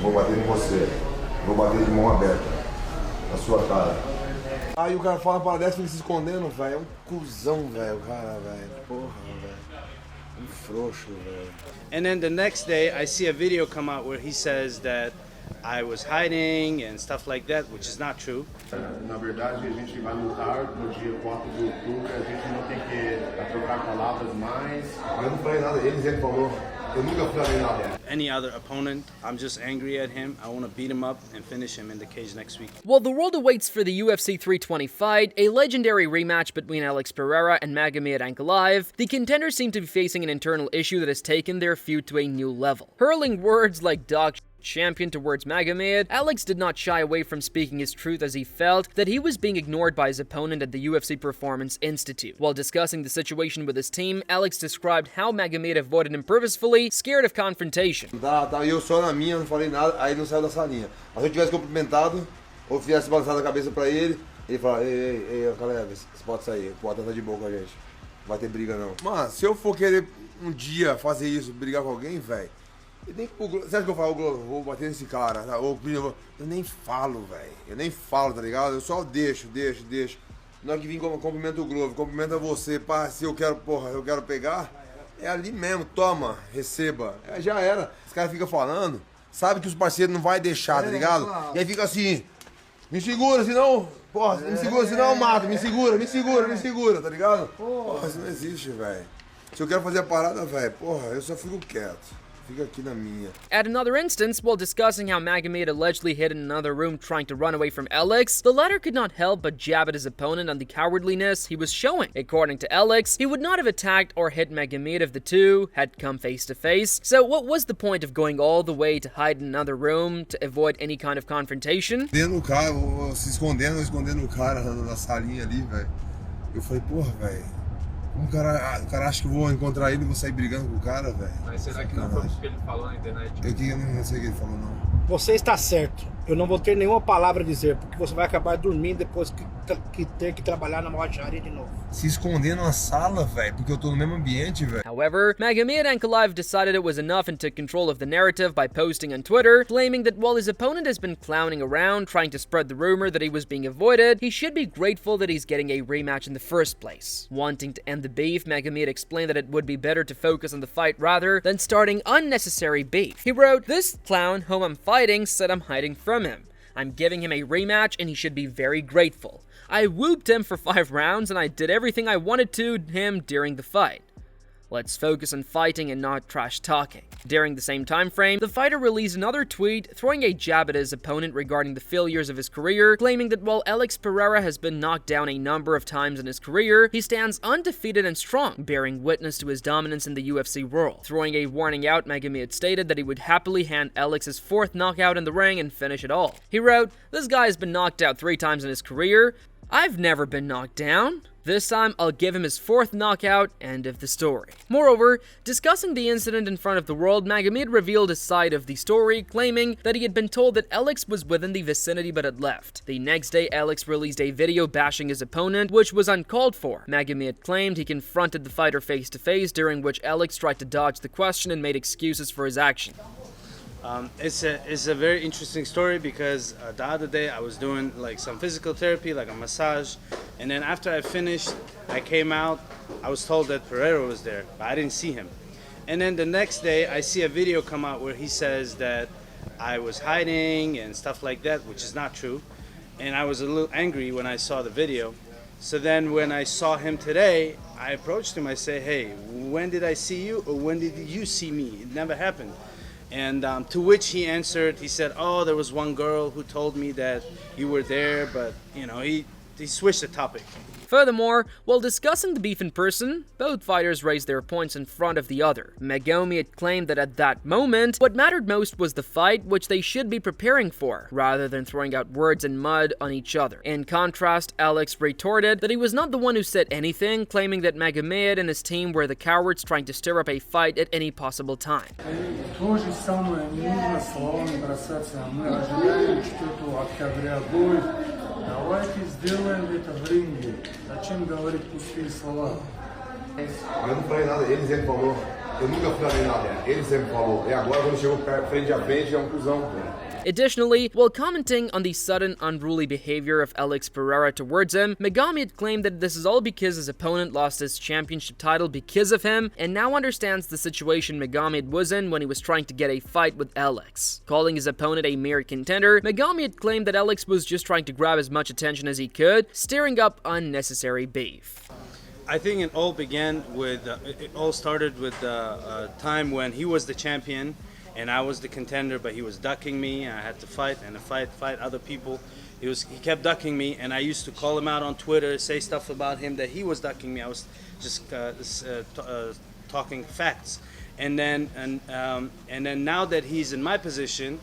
vou bater em você. Vou bater de mão aberta. Na sua cara. Aí o cara fala para dessa, fica se escondendo, velho. É um cuzão, velho, o cara, velho. Porra, velho. Um frouxo, velho. And then the next day, I see a video come out where he says that I was hiding and stuff like that, which is not true. Na verdade, a gente vai lutar no dia 4 de outubro, a gente não tem que trocar palavras mais. Eu não falei nada, ele falou. Eu nunca falei nada. Any other opponent, I'm just angry at him. I want to beat him up and finish him in the cage next week. While the world awaits for the UFC 320 fight, a legendary rematch between Alex Pereira and Magomed Ankalaev, the contenders seem to be facing an internal issue that has taken their feud to a new level. Hurling words like dog champion towards Magomed, Alex did not shy away from speaking his truth as he felt that he was being ignored by his opponent at the UFC Performance Institute. While discussing the situation with his team, Alex described how Magomed avoided him purposefully, scared of confrontation. Eu só na minha, não falei nada, aí não saiu da salinha. Mas se eu tivesse cumprimentado, ou tivesse balançado a cabeça pra ele fala, ei, Ankalaev, você pode sair, pode andar de boa com a gente. Não vai ter briga não. Mano, se eu for querer um dia fazer isso, brigar com alguém, velho, você acha que eu falo, vou bater nesse cara? Tá? Eu nem falo, velho. Eu nem falo, tá ligado? Eu só deixo. Na hora que vim, cumprimento o Globo, cumprimenta você, pá, se eu quero, porra, eu quero pegar, é ali mesmo, toma, receba. Já era. Os caras ficam falando, sabe que os parceiros não vai deixar, tá ligado? Claro. E aí fica assim, me segura, senão, porra, me segura, senão eu mato, me segura, tá ligado? Porra, isso não existe, velho. Se eu quero fazer a parada, velho, porra, eu só fico quieto. Fica aqui na minha. At another instance, while discussing how Magomed allegedly hid in another room trying to run away from Alex, the latter could not help but jab at his opponent on the cowardliness he was showing. According to Alex, he would not have attacked or hit Magomed if the two had come face to face. So what was the point of going all the way to hide in another room to avoid any kind of confrontation? Dentro do cara, se escondendo o cara na salinha ali, velho. Eu falei, porra, velho. O cara acha que eu vou encontrar ele e vou sair brigando com o cara, velho. Mas será que não foi o que ele falou na internet? Eu não sei o que ele falou, não. Você está certo. Eu não vou ter nenhuma palavra a dizer, porque você vai acabar dormindo depois que ter que trabalhar na borracharia de novo. Se esconder numa sala, velho, porque eu tô no mesmo ambiente, velho. However, Magomed Ankalaev decided it was enough and took control of the narrative by posting on Twitter, claiming that while his opponent has been clowning around, trying to spread the rumor that he was being avoided, he should be grateful that he's getting a rematch in the first place. Wanting to end the beef, Magomed explained that it would be better to focus on the fight rather than starting unnecessary beef. He wrote, "This clown whom I'm fighting said I'm hiding from him. I'm giving him a rematch and he should be very grateful. I whooped him for 5 rounds and I did everything I wanted to him during the fight. Let's focus on fighting and not trash talking." During the same time frame, the fighter released another tweet throwing a jab at his opponent regarding the failures of his career, claiming that while Alex Pereira has been knocked down a number of times in his career, he stands undefeated and strong, bearing witness to his dominance in the UFC world. Throwing a warning out, Magomed stated that he would happily hand Alex his 4th knockout in the ring and finish it all. He wrote, "This guy has been knocked out 3 times in his career. I've never been knocked down. This time, I'll give him his 4th knockout, end of the story." Moreover, discussing the incident in front of the world, Magomed revealed his side of the story, claiming that he had been told that Alex was within the vicinity but had left. The next day, Alex released a video bashing his opponent, which was uncalled for. Magomed claimed he confronted the fighter face-to-face, during which Alex tried to dodge the question and made excuses for his action. It's a very interesting story because the other day I was doing like some physical therapy, like a massage, and then after I finished, I came out, I was told that Pereira was there, but I didn't see him. And then the next day I see a video come out where he says that I was hiding and stuff like that, which is not true. And I was a little angry when I saw the video. So then when I saw him today, I approached him, I said, "Hey, when did I see you or when did you see me? It never happened." And to which he answered, he said, "Oh, there was one girl who told me that you were there," but you know, he switched the topic. Furthermore, while discussing the beef in person, both fighters raised their points in front of the other. Magomed claimed that at that moment, what mattered most was the fight, which they should be preparing for, rather than throwing out words and mud on each other. In contrast, Alex retorted that he was not the one who said anything, claiming that Magomed and his team were the cowards trying to stir up a fight at any possible time. Давайте сделаем это в ринге. Зачем говорить пустые слова? Eu não falei nada, ele falou. Eu nunca falei nada. Ele sempre falou. E agora, quando chegou frente a frente, é um cuzão, pô. Additionally, while commenting on the sudden, unruly behavior of Alex Pereira towards him, Magomed claimed that this is all because his opponent lost his championship title because of him, and now understands the situation Magomed was in when he was trying to get a fight with Alex. Calling his opponent a mere contender, Magomed claimed that Alex was just trying to grab as much attention as he could, stirring up unnecessary beef. I think it all began with, it all started with the time when he was the champion and I was the contender, but he was ducking me, and I had to fight and fight other people. He kept ducking me, and I used to call him out on Twitter, say stuff about him that he was ducking me. I was just talking facts, and then now that he's in my position,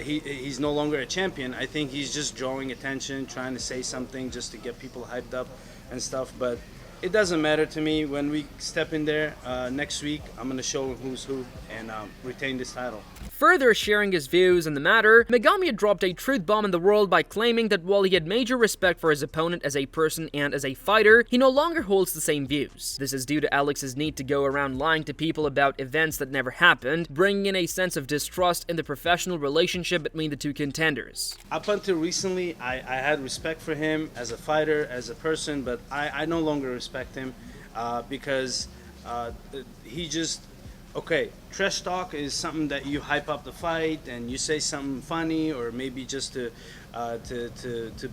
he's no longer a champion. I think he's just drawing attention, trying to say something just to get people hyped up and stuff. But it doesn't matter to me. When we step in there next week, I'm going to show who's who and retain this title. Further sharing his views on the matter, Magomed dropped a truth bomb in the world by claiming that while he had major respect for his opponent as a person and as a fighter, he no longer holds the same views. This is due to Alex's need to go around lying to people about events that never happened, bringing in a sense of distrust in the professional relationship between the two contenders. Up until recently, I had respect for him as a fighter, as a person, but I no longer respect him because he just... Okay, trash talk is something that you hype up the fight and you say something funny or maybe just to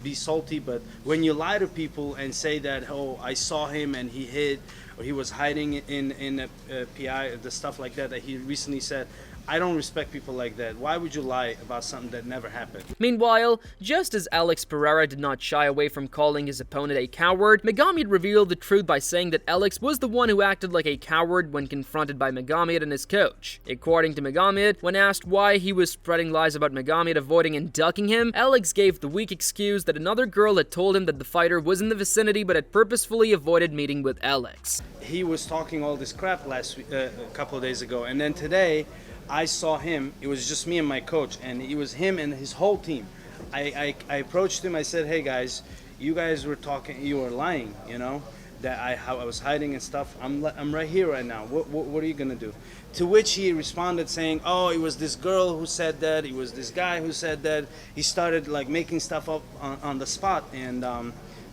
be salty. But when you lie to people and say that, oh, I saw him and he hid or he was hiding in a PI, the stuff like that he recently said, I don't respect people like that. Why would you lie about something that never happened? Meanwhile, just as Alex Pereira did not shy away from calling his opponent a coward, Magomed revealed the truth by saying that Alex was the one who acted like a coward when confronted by Magomed and his coach. According to Magomed, when asked why he was spreading lies about Magomed avoiding and ducking him, Alex gave the weak excuse that another girl had told him that the fighter was in the vicinity but had purposefully avoided meeting with Alex. He was talking all this crap last week, a couple of days ago, and then today, I saw him. It was just me and my coach, and it was him and his whole team. I approached him. I said, "Hey guys, you guys were talking. You were lying. You know that I was hiding and stuff. I'm right here right now. What are you gonna do?" To which he responded saying, "Oh, it was this girl who said that. It was this guy who said that." He started like making stuff up on the spot, and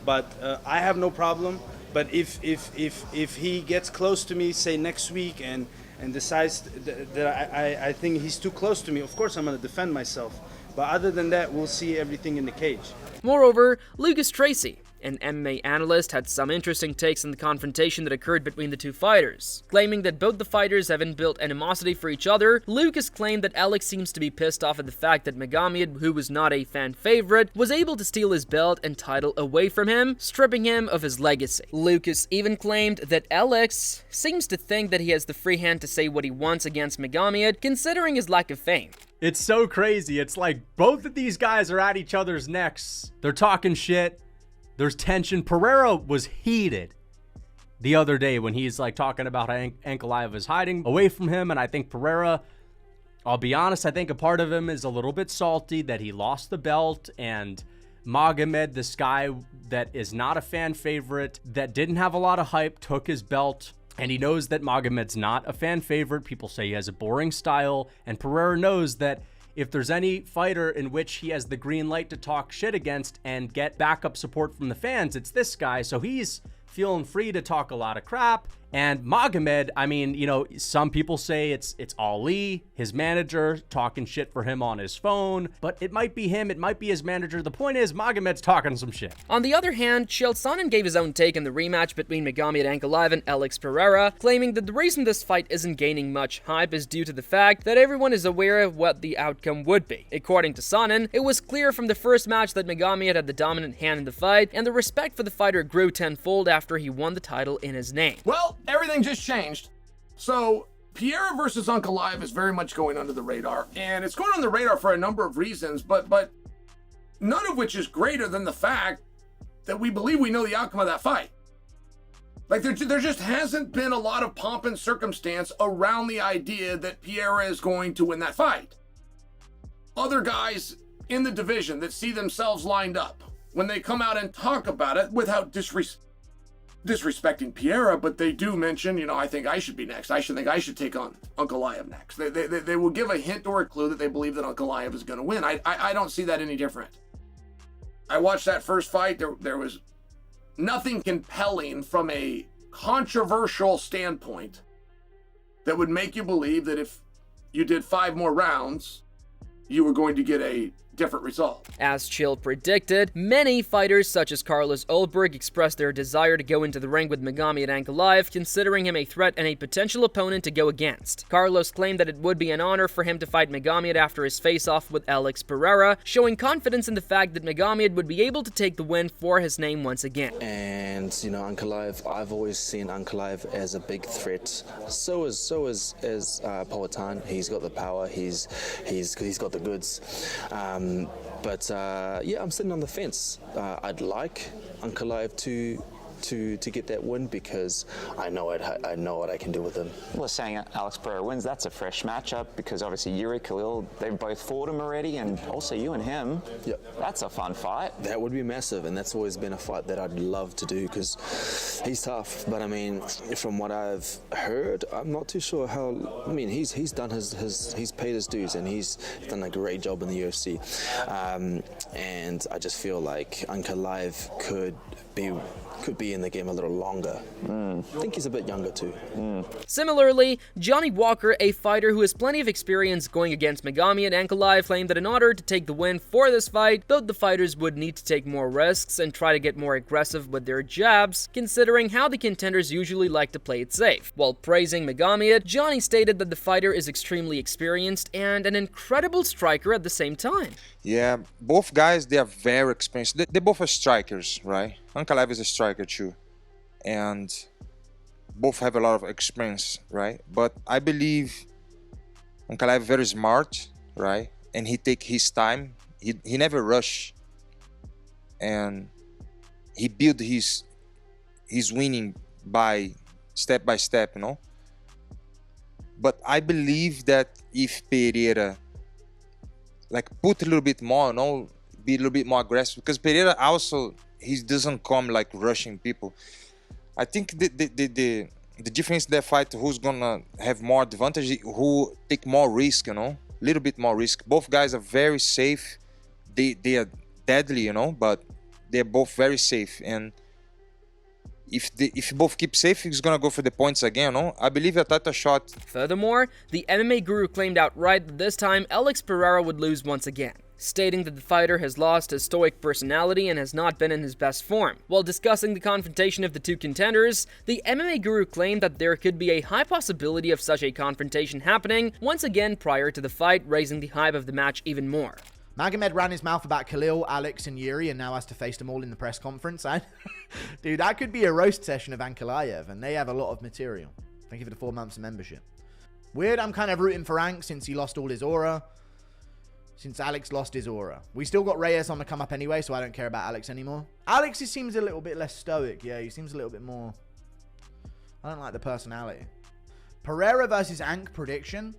but I have no problem. But if he gets close to me, say next week, and decides that I think he's too close to me, of course I'm going to defend myself. But other than that, we'll see everything in the cage. Moreover, Lucas Tracy, an MMA analyst, had some interesting takes on the confrontation that occurred between the two fighters. Claiming that both the fighters have inbuilt animosity for each other, Lucas claimed that Alex seems to be pissed off at the fact that Magomed, who was not a fan favorite, was able to steal his belt and title away from him, stripping him of his legacy. Lucas even claimed that Alex seems to think that he has the free hand to say what he wants against Magomed, considering his lack of fame. It's so crazy. It's like both of these guys are at each other's necks. They're talking shit. There's tension. Pereira was heated the other day when he's like talking about how Ankalaev is hiding away from him. And I think Pereira, I'll be honest, I think a part of him is a little bit salty that he lost the belt. And Magomed, this guy that is not a fan favorite, that didn't have a lot of hype, took his belt. And he knows that Magomed's not a fan favorite. People say he has a boring style. And Pereira knows that if there's any fighter in which he has the green light to talk shit against and get backup support from the fans, it's this guy. So he's feeling free to talk a lot of crap. And Magomed, I mean, you know, some people say it's Ali, his manager, talking shit for him on his phone, but it might be him, it might be his manager. The point is, Magomed's talking some shit. On the other hand, Chael Sonnen gave his own take on the rematch between Magomed Ankalaev and Alex Pereira, claiming that the reason this fight isn't gaining much hype is due to the fact that everyone is aware of what the outcome would be. According to Sonnen, it was clear from the first match that Magomed had the dominant hand in the fight, and the respect for the fighter grew tenfold after he won the title in his name. Well, everything just changed. So Pereira versus Ankalaev is very much going under the radar, and it's going under the radar for a number of reasons, but none of which is greater than the fact that we believe we know the outcome of that fight. Like there just hasn't been a lot of pomp and circumstance around the idea that Pereira is going to win that fight. Other guys in the division that see themselves lined up, when they come out and talk about it without disrespecting Pereira, but they do mention, you know, I think I should be next. I should take on Ankalaev next. They will give a hint or a clue that they believe that Ankalaev is going to win. I don't see that any different. I watched that first fight. There was nothing compelling from a controversial standpoint that would make you believe that if you did 5 more rounds, you were going to get a different result. As Chill predicted, many fighters such as Carlos Ulberg expressed their desire to go into the ring with Magomed Ankalaev, considering him a threat and a potential opponent to go against. Carlos claimed that it would be an honor for him to fight Magomed after his face-off with Alex Pereira, showing confidence in the fact that Magomed would be able to take the win for his name once again. And, you know, Ankalaev, I've always seen Ankalaev as a big threat. So is Poatan. He's got the power, he's got the goods. Yeah, I'm sitting on the fence. I'd like Ankalaev to get that win because I know what I can do with him. Well, saying Alex Pereira wins, that's a fresh matchup because obviously Yuri Khalil, they've both fought him already, and also you and him. Yep. That's a fun fight. That would be massive, and that's always been a fight that I'd love to do because he's tough. But I mean, from what I've heard, I'm not too sure how. I mean, he's done he's paid his dues, and he's done a great job in the UFC. And I just feel like Ankalaev could be in the game a little longer. I think he's a bit younger too. Similarly, Johnny Walker, a fighter who has plenty of experience going against Magomed Ankalaev, claimed that in order to take the win for this fight, both the fighters would need to take more risks and try to get more aggressive with their jabs, considering how the contenders usually like to play it safe. While praising Magomed, Johnny stated that the fighter is extremely experienced and an incredible striker at the same time. Yeah, both guys, they are very experienced. They both are strikers, right? Ankalaev is a striker too. And both have a lot of experience, right? But I believe Ankalaev is very smart, right? And he take his time. He never rush. And he build his winning by step, you know? But I believe that if Pereira like put a little bit more, you know, be a little bit more aggressive, because Pereira also, he doesn't come like rushing people. I think the difference in that fight, who's gonna have more advantage, who take more risk, you know, a little bit more risk. Both guys are very safe. They are deadly, you know, but they're both very safe. And if you both keep safe, he's gonna go for the points again, no? I believe a title shot. Furthermore, the MMA guru claimed outright that this time Alex Pereira would lose once again, stating that the fighter has lost his stoic personality and has not been in his best form. While discussing the confrontation of the two contenders, the MMA guru claimed that there could be a high possibility of such a confrontation happening once again prior to the fight, raising the hype of the match even more. Magomed ran his mouth about Khalil, Alex, and Yuri, and now has to face them all in the press conference. And dude, that could be a roast session of Ankalaev, and they have a lot of material. Thank you for the 4 months of membership. Weird, I'm kind of rooting for Ank since he lost all his aura. Since Alex lost his aura. We still got Reyes on the come up anyway, so I don't care about Alex anymore. Alex, he seems a little bit less stoic. Yeah, he seems a little bit more... I don't like the personality. Pereira versus Ank prediction.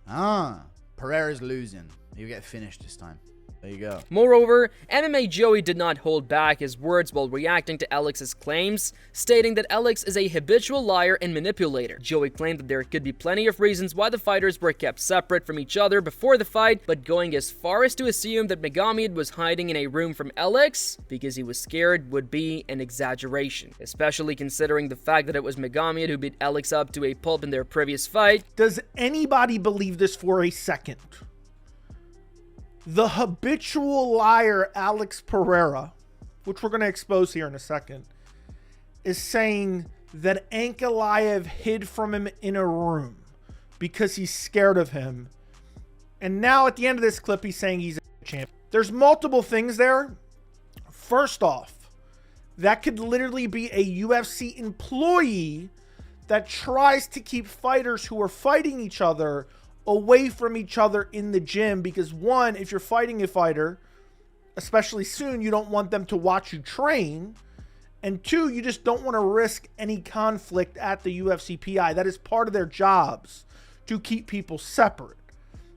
Pereira's losing. He'll get finished this time. There you go. Moreover, MMA Joey did not hold back his words while reacting to Alex's claims, stating that Alex is a habitual liar and manipulator. Joey claimed that there could be plenty of reasons why the fighters were kept separate from each other before the fight, but going as far as to assume that Magomed was hiding in a room from Alex because he was scared would be an exaggeration, especially considering the fact that it was Magomed who beat Alex up to a pulp in their previous fight. Does anybody believe this for a second? The habitual liar Alex Pereira, which we're going to expose here in a second, is saying that Ankalaev hid from him in a room because he's scared of him. And now at the end of this clip, he's saying he's a champ. There's multiple things there. First off, that could literally be a UFC employee that tries to keep fighters who are fighting each other away from each other in the gym, because one, if you're fighting a fighter, especially soon, you don't want them to watch you train, and two, you just don't want to risk any conflict at the UFC PI. That is part of their jobs, to keep people separate.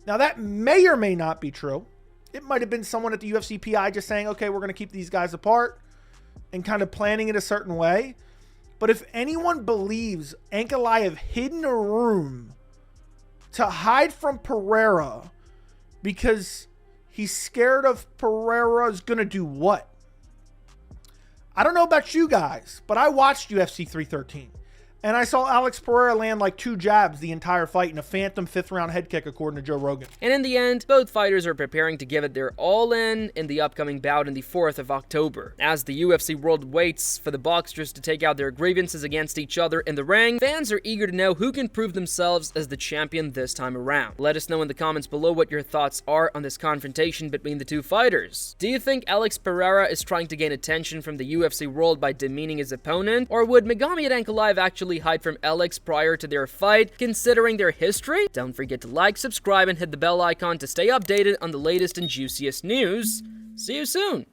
Now that may or may not be true. It might have been someone at the UFC PI just saying, okay, we're going to keep these guys apart and kind of planning it a certain way. But if anyone believes Ankalaev hid in a room to hide from Pereira because he's scared of Pereira's going to do what? I don't know about you guys, but I watched UFC 313. And I saw Alex Pereira land like 2 jabs the entire fight in a phantom 5th round head kick, according to Joe Rogan. And in the end, both fighters are preparing to give it their all in the upcoming bout on the 4th of October. As the UFC world waits for the boxers to take out their grievances against each other in the ring, fans are eager to know who can prove themselves as the champion this time around. Let us know in the comments below what your thoughts are on this confrontation between the two fighters. Do you think Alex Pereira is trying to gain attention from the UFC world by demeaning his opponent, or would Magomed Ankalaev actually hide from Alex prior to their fight, considering their history? Don't forget to like, subscribe, and hit the bell icon to stay updated on the latest and juiciest news. See you soon!